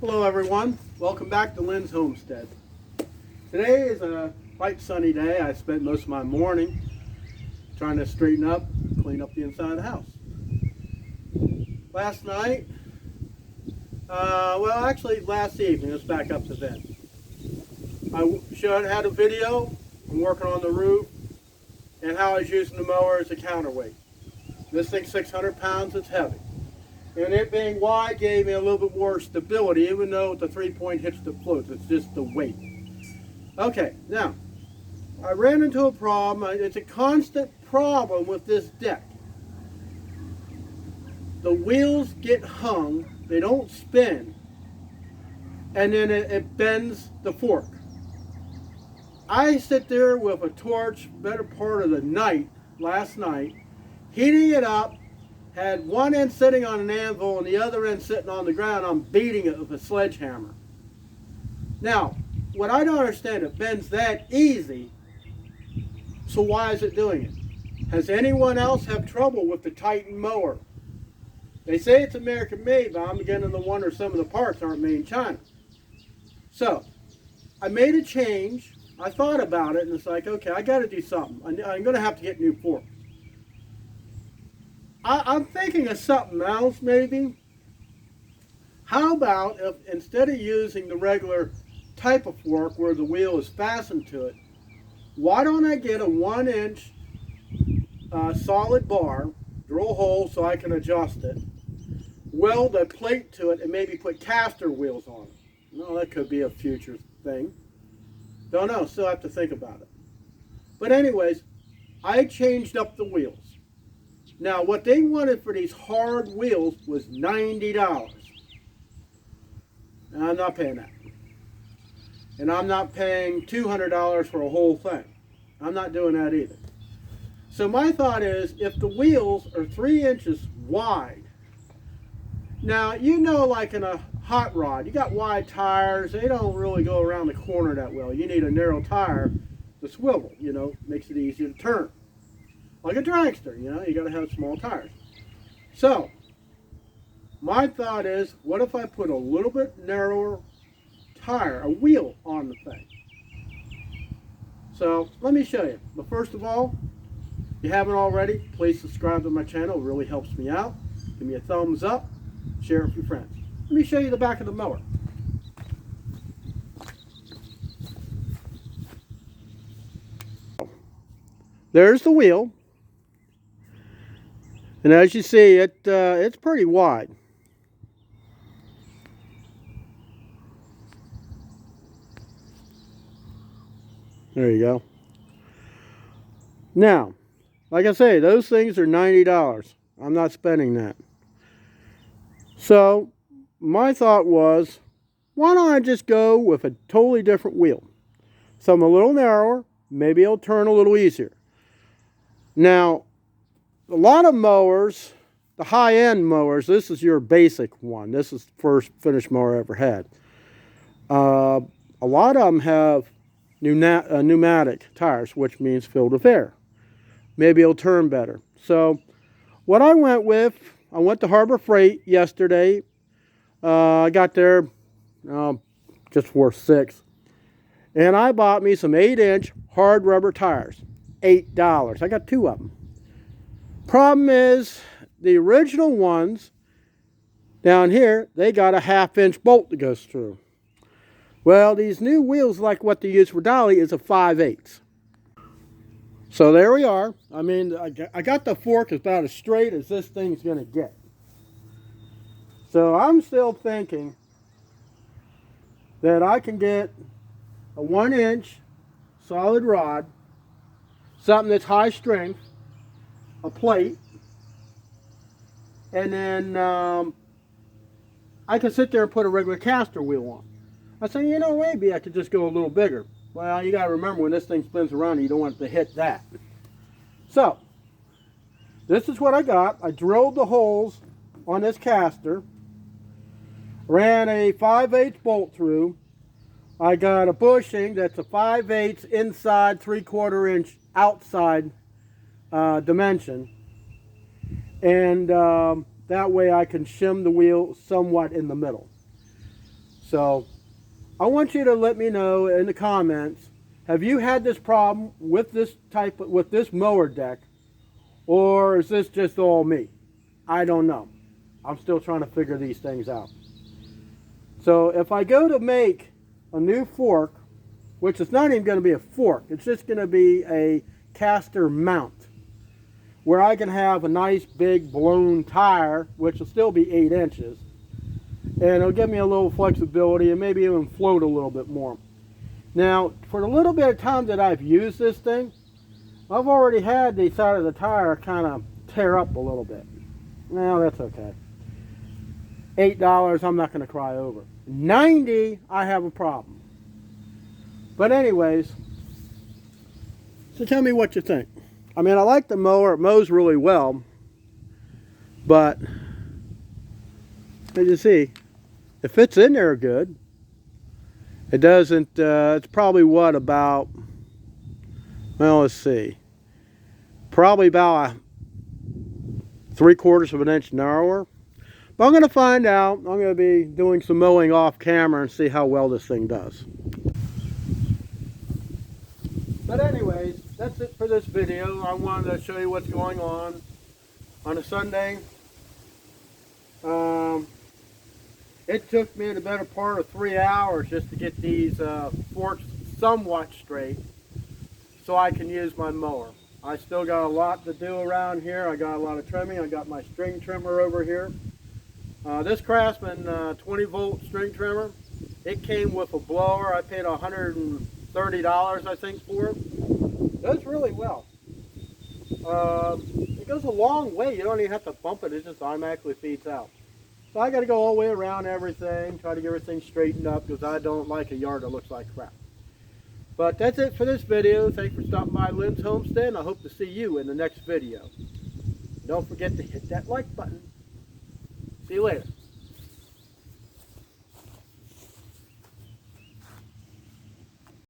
Hello everyone, welcome back to Lynn's Homestead. Today is a bright sunny day. I spent most of my morning trying to straighten up, clean up the inside of the house. Last night, last evening, let's back up to then. I had a video from working on the roof and how I was using the mower as a counterweight. This thing's 600 pounds, it's heavy. And it being wide gave me a little bit more stability, even though it's a 3-point hitch that floats. It's just the weight. Okay, now, I ran into a problem. It's a constant problem with this deck. The wheels get hung, they don't spin, and then it bends the fork. I sit there with a torch, better part of the night, last night, heating it up, had one end sitting on an anvil and the other end sitting on the ground. I'm beating it with a sledgehammer. Now, what I don't understand, it bends that easy, so why is it doing it? Has anyone else have trouble with the Titan mower? They say it's American made, but I'm beginning to wonder some of the parts aren't made in China. So, I made a change. I thought about it and it's like, okay, I got to do something. I'm going to have to get new forks. I'm thinking of something else maybe. How about if instead of using the regular type of fork where the wheel is fastened to it, why don't I get a 1-inch solid bar, drill a hole so I can adjust it, weld a plate to it, and maybe put caster wheels on it. Well, that could be a future thing. Don't know, still have to think about it. But anyways, I changed up the wheels. Now, what they wanted for these hard wheels was $90. And I'm not paying that. And I'm not paying $200 for a whole thing. I'm not doing that either. So my thought is, if the wheels are 3 inches wide, now, you know, like in a hot rod, you got wide tires, they don't really go around the corner that well. You need a narrow tire to swivel, you know, makes it easier to turn. Like a dragster, you know, you got to have small tires. So, my thought is, what if I put a little bit narrower tire, a wheel on the thing? So, let me show you. But first of all, if you haven't already, please subscribe to my channel. It really helps me out. Give me a thumbs up. Share it with your friends. Let me show you the back of the mower. There's the wheel. And as you see, it's pretty wide. There you go. Now, like I say, those things are $90. I'm not spending that. So, my thought was, why don't I just go with a totally different wheel? Something a little narrower, maybe it'll turn a little easier. Now, a lot of mowers, the high-end mowers, this is your basic one. This is the first finish mower I ever had. A lot of them have pneumatic tires, which means filled with air. Maybe it'll turn better. So what I went with, I went to Harbor Freight yesterday. I got there just for $6. And I bought me some 8-inch hard rubber tires. $8. I got 2 of them. Problem is, the original ones down here, they got a 1/2-inch bolt that goes through. Well, these new wheels, like what they use for dolly, is a 5/8. So there we are. I mean, I got the fork about as straight as this thing's going to get. So I'm still thinking that I can get a 1-inch solid rod, something that's high strength, a plate, and then I can sit there and put a regular caster wheel on. I said, you know, maybe I could just go a little bigger. Well, you got to remember when this thing spins around, you don't want it to hit that. So, this is what I got. I drilled the holes on this caster, ran a 5/8 bolt through. I got a bushing that's a 5/8 inside, 3/4 inch outside dimension, and that way I can shim the wheel somewhat in the middle. So I want you to let me know in the comments, have you had this problem with this mower deck, or is this just all me? I don't know. I'm still trying to figure these things out. So if I go to make a new fork, which is not even going to be a fork, it's just going to be a caster mount, where I can have a nice big blown tire, which will still be 8 inches, and it'll give me a little flexibility and maybe even float a little bit more. Now, for the little bit of time that I've used this thing, I've already had the side of the tire kind of tear up a little bit. Well, that's okay. $8, I'm not going to cry over. $90, I have a problem. But anyways, so tell me what you think. I mean, I like the mower. It mows really well. But, as you see, it fits in there good. It doesn't, it's probably what, about, well, let's see. Probably about 3/4 of an inch narrower. But I'm going to find out. I'm going to be doing some mowing off camera and see how well this thing does. But anyways, that's it for this video. I wanted to show you what's going on a Sunday. It took me the better part of 3 hours just to get these forks somewhat straight so I can use my mower. I still got a lot to do around here. I got a lot of trimming. I got my string trimmer over here. This Craftsman 20-volt string trimmer, it came with a blower. I paid $130, I think, for it. It does really well. It goes a long way. You don't even have to bump it. It just automatically feeds out. So I got to go all the way around everything, try to get everything straightened up, because I don't like a yard that looks like crap. But that's it for this video. Thanks for stopping by Lynn's Homestead, and I hope to see you in the next video. Don't forget to hit that like button. See you later.